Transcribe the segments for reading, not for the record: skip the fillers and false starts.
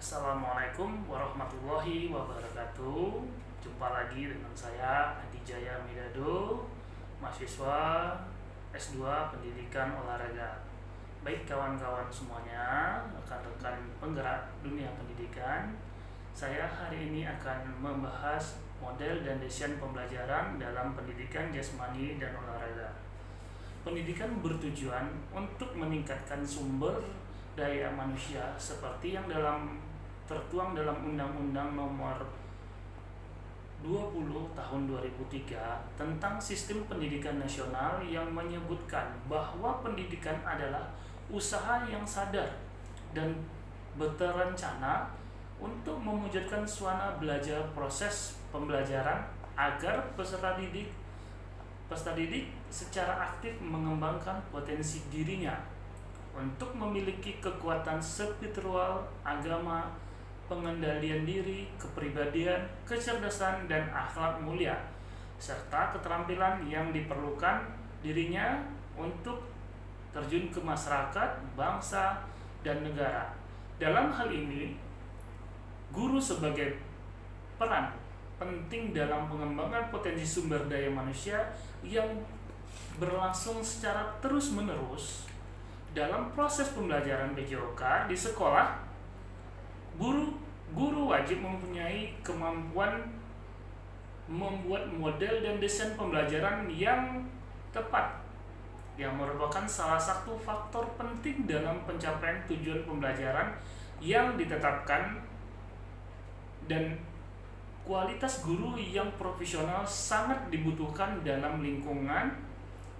Assalamualaikum warahmatullahi wabarakatuh. Jumpa lagi dengan saya Adi Jaya Midado, mahasiswa S2 Pendidikan Olahraga. Baik kawan-kawan semuanya, rekan-rekan penggerak dunia pendidikan, saya hari ini akan membahas model dan desain pembelajaran dalam pendidikan jasmani dan olahraga. Pendidikan bertujuan untuk meningkatkan sumber daya manusia seperti yang tertuang dalam Undang-Undang Nomor 20 Tahun 2003 tentang Sistem Pendidikan Nasional yang menyebutkan bahwa pendidikan adalah usaha yang sadar dan berencana untuk mewujudkan suasana belajar proses pembelajaran agar peserta didik secara aktif mengembangkan potensi dirinya untuk memiliki kekuatan spiritual, agama, pengendalian diri, kepribadian, kecerdasan, dan akhlak mulia, serta keterampilan yang diperlukan dirinya untuk terjun ke masyarakat, bangsa, dan negara. Dalam hal ini, guru sebagai peran penting dalam pengembangan potensi sumber daya manusia yang berlangsung secara terus-menerus. Dalam proses pembelajaran PJOK di sekolah, guru wajib mempunyai kemampuan membuat model dan desain pembelajaran yang tepat, yang merupakan salah satu faktor penting dalam pencapaian tujuan pembelajaran yang ditetapkan. Dan kualitas guru yang profesional sangat dibutuhkan dalam lingkungan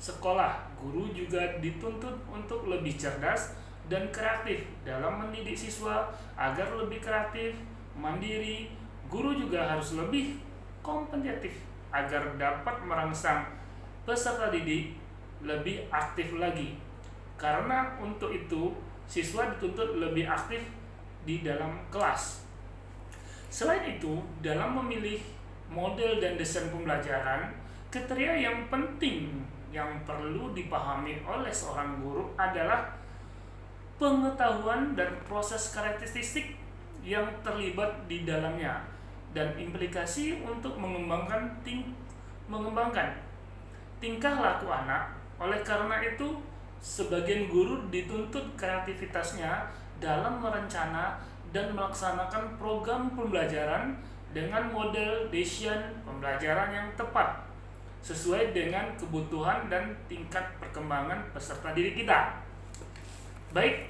sekolah. Guru juga dituntut untuk lebih cerdas dan kreatif dalam mendidik siswa agar lebih kreatif, mandiri. Guru juga harus lebih kompetitif agar dapat merangsang peserta didik lebih aktif lagi. Karena untuk itu, siswa dituntut lebih aktif di dalam kelas. Selain itu, dalam memilih model dan desain pembelajaran, kriteria yang penting yang perlu dipahami oleh seorang guru adalah pengetahuan dan proses karakteristik yang terlibat di dalamnya dan implikasi untuk mengembangkan tingkah laku anak. Oleh karena itu, sebagian guru dituntut kreativitasnya dalam merencana dan melaksanakan program pembelajaran dengan model desain pembelajaran yang tepat sesuai dengan kebutuhan dan tingkat perkembangan peserta didik kita. Baik,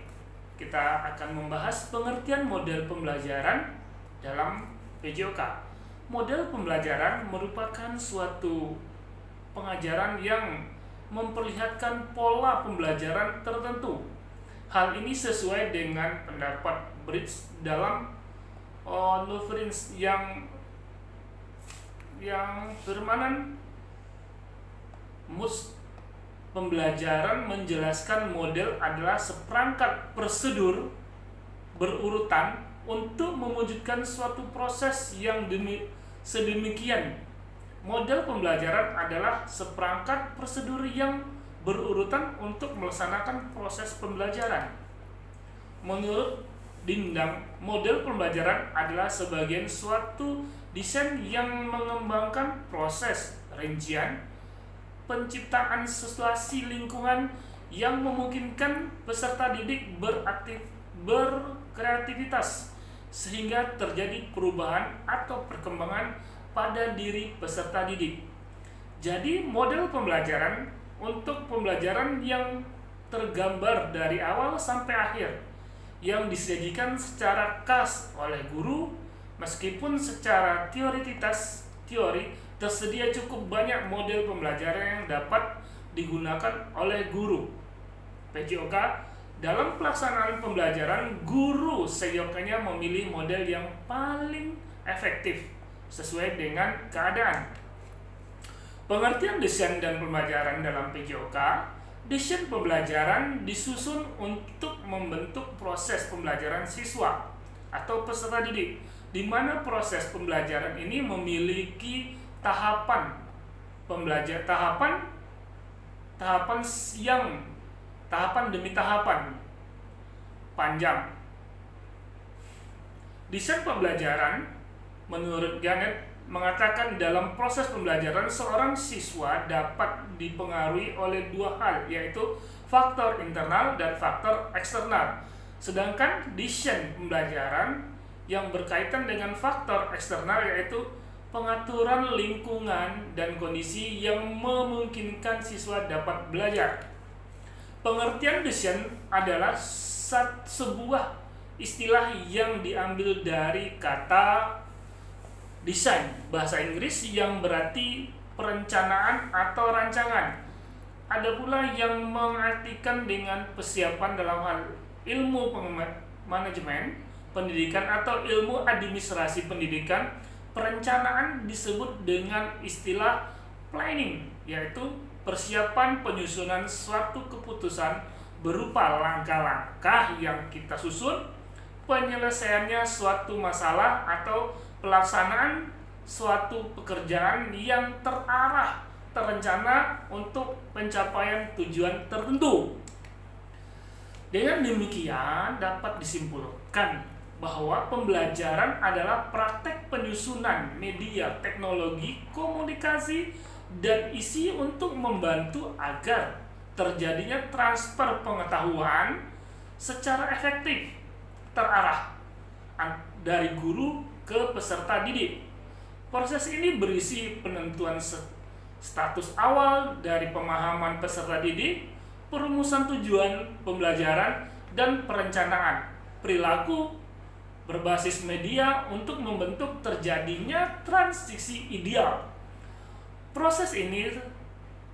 kita akan membahas pengertian model pembelajaran dalam PJOK. Model pembelajaran merupakan suatu pengajaran yang memperlihatkan pola pembelajaran tertentu. Hal ini sesuai dengan pendapat Bridge dalam Nuverins yang bermanan pembelajaran menjelaskan model adalah seperangkat prosedur berurutan untuk mewujudkan suatu proses yang sedemikian. Model pembelajaran adalah seperangkat prosedur yang berurutan untuk melaksanakan proses pembelajaran. Menurut Dindang, model pembelajaran adalah sebagian suatu desain yang mengembangkan proses rincian penciptaan situasi lingkungan yang memungkinkan peserta didik berkreativitas sehingga terjadi perubahan atau perkembangan pada diri peserta didik. Jadi model pembelajaran untuk pembelajaran yang tergambar dari awal sampai akhir yang disajikan secara khas oleh guru, meskipun secara teori tersedia cukup banyak model pembelajaran yang dapat digunakan oleh guru. PJOK dalam pelaksanaan pembelajaran, guru seyogyanya memilih model yang paling efektif sesuai dengan keadaan. Pengertian desain dan pembelajaran dalam PJOK. Desain pembelajaran disusun untuk membentuk proses pembelajaran siswa atau peserta didik, di mana proses pembelajaran ini memiliki tahapan demi tahapan panjang. Desain pembelajaran menurut Gannett mengatakan dalam proses pembelajaran seorang siswa dapat dipengaruhi oleh dua hal, yaitu faktor internal dan faktor eksternal. Sedangkan desain pembelajaran yang berkaitan dengan faktor eksternal yaitu pengaturan lingkungan dan kondisi yang memungkinkan siswa dapat belajar. Pengertian desain adalah sebuah istilah yang diambil dari kata desain bahasa Inggris yang berarti perencanaan atau rancangan. Ada pula yang mengartikan dengan persiapan dalam hal ilmu manajemen pendidikan atau ilmu administrasi pendidikan. Perencanaan disebut dengan istilah planning, yaitu persiapan penyusunan suatu keputusan berupa langkah-langkah yang kita susun, penyelesaiannya suatu masalah atau pelaksanaan suatu pekerjaan yang terarah, terencana untuk pencapaian tujuan tertentu. Dengan demikian dapat disimpulkan bahwa pembelajaran adalah praktek penyusunan media, teknologi, komunikasi, dan isi untuk membantu agar terjadinya transfer pengetahuan secara efektif, terarah dari guru ke peserta didik. Proses ini berisi penentuan status awal dari pemahaman peserta didik, perumusan tujuan pembelajaran, dan perencanaan perilaku berbasis media untuk membentuk terjadinya transisi ideal. Proses ini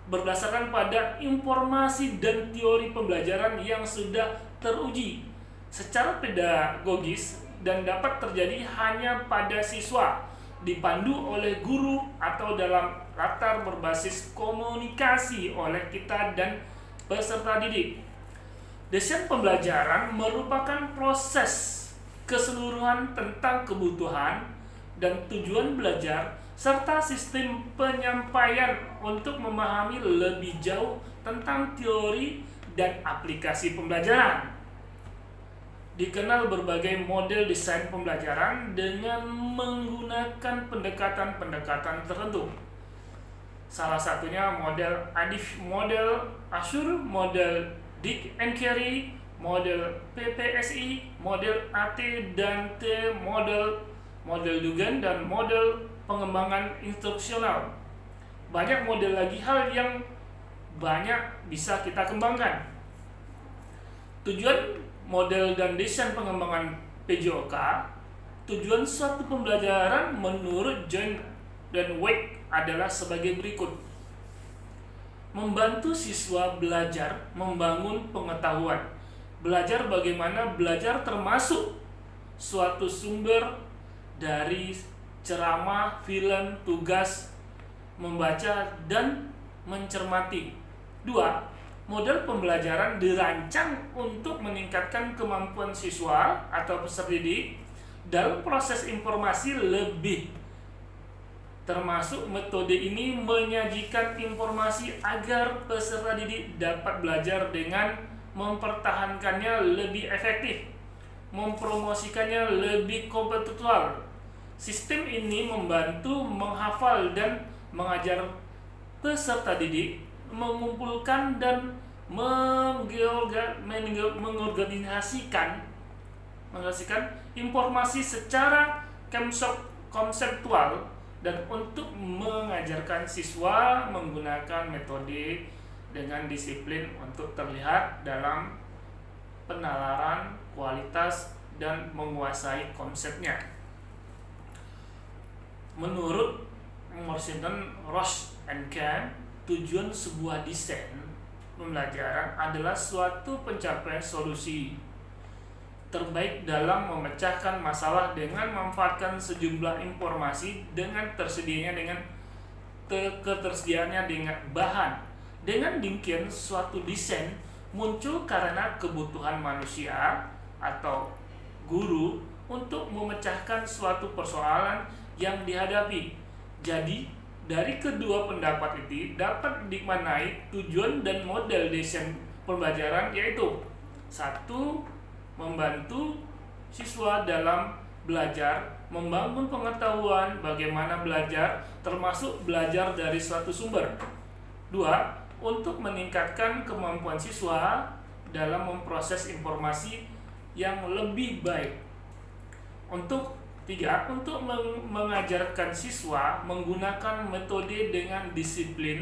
berdasarkan pada informasi dan teori pembelajaran yang sudah teruji secara pedagogis dan dapat terjadi hanya pada siswa, dipandu oleh guru atau dalam latar berbasis komunikasi oleh kita dan peserta didik. Desain pembelajaran merupakan proses keseluruhan tentang kebutuhan dan tujuan belajar serta sistem penyampaian untuk memahami lebih jauh tentang teori dan aplikasi pembelajaran. Dikenal berbagai model desain pembelajaran dengan menggunakan pendekatan-pendekatan tertentu. Salah satunya model ADIF, model Ashur, model Dick and Carey, model PPSI, model AT dan T, model Dugan, dan model pengembangan instruksional. Banyak model lagi hal yang banyak bisa kita kembangkan. Tujuan model dan desain pengembangan PJOK, tujuan suatu pembelajaran menurut John dan Wake adalah sebagai berikut. Membantu siswa belajar membangun pengetahuan. Belajar bagaimana belajar termasuk suatu sumber dari ceramah, film, tugas, membaca, dan mencermati. 2. Model pembelajaran dirancang untuk meningkatkan kemampuan siswa atau peserta didik dalam proses informasi lebih. Termasuk metode ini menyajikan informasi agar peserta didik dapat belajar dengan mempertahankannya lebih efektif, mempromosikannya lebih kompetensial. Sistem ini membantu menghafal dan mengajar peserta didik, mengumpulkan dan mengorganisasikan informasi secara konseptual dan untuk mengajarkan siswa menggunakan metode dengan disiplin untuk terlihat dalam penalaran kualitas dan menguasai konsepnya. Menurut Morrison, Ross, and Kahn, tujuan sebuah desain pembelajaran adalah suatu pencapaian solusi terbaik dalam memecahkan masalah dengan memanfaatkan sejumlah informasi dengan ketersediaannya dengan bahan. Dengan demikian suatu desain muncul karena kebutuhan manusia atau guru untuk memecahkan suatu persoalan yang dihadapi. Jadi dari kedua pendapat itu dapat dimaknai tujuan dan model desain pembelajaran, yaitu 1. Membantu siswa dalam belajar, membangun pengetahuan bagaimana belajar, termasuk belajar dari suatu sumber. 2. Untuk meningkatkan kemampuan siswa dalam memproses informasi yang lebih baik. 3. Untuk mengajarkan siswa menggunakan metode dengan disiplin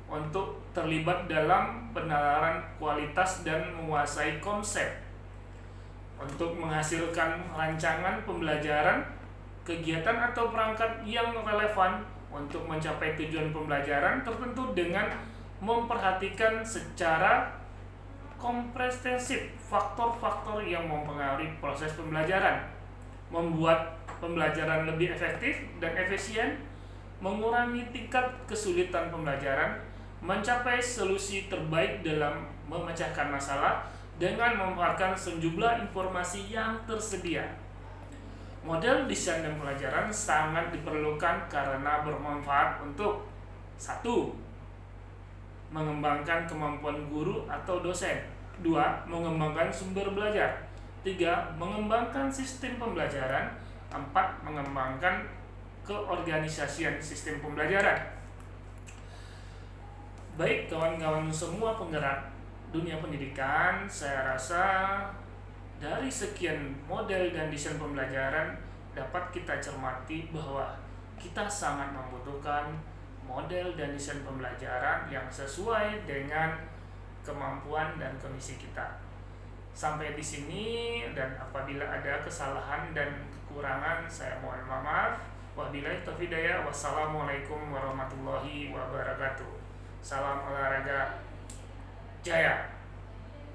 untuk terlibat dalam penalaran kualitas dan menguasai konsep. Untuk menghasilkan rancangan pembelajaran, kegiatan atau perangkat yang relevan untuk mencapai tujuan pembelajaran tertentu dengan memperhatikan secara komprehensif faktor-faktor yang mempengaruhi proses pembelajaran, membuat pembelajaran lebih efektif dan efisien, mengurangi tingkat kesulitan pembelajaran, mencapai solusi terbaik dalam memecahkan masalah dengan memanfaatkan sejumlah informasi yang tersedia. Model desain dan pelajaran sangat diperlukan karena bermanfaat untuk 1. Mengembangkan kemampuan guru atau dosen. 2. Mengembangkan sumber belajar. 3. Mengembangkan sistem pembelajaran. 4. Mengembangkan keorganisasian sistem pembelajaran. Baik kawan-kawan semua penggerak dunia pendidikan, saya rasa dari sekian model dan desain pembelajaran dapat kita cermati bahwa kita sangat membutuhkan model dan desain pembelajaran yang sesuai dengan kemampuan dan kondisi kita. Sampai di sini, dan apabila ada kesalahan dan kekurangan saya mohon maaf. Wabillahi taufiq hidayah. Wassalamualaikum warahmatullahi wabarakatuh. Salam olahraga jaya.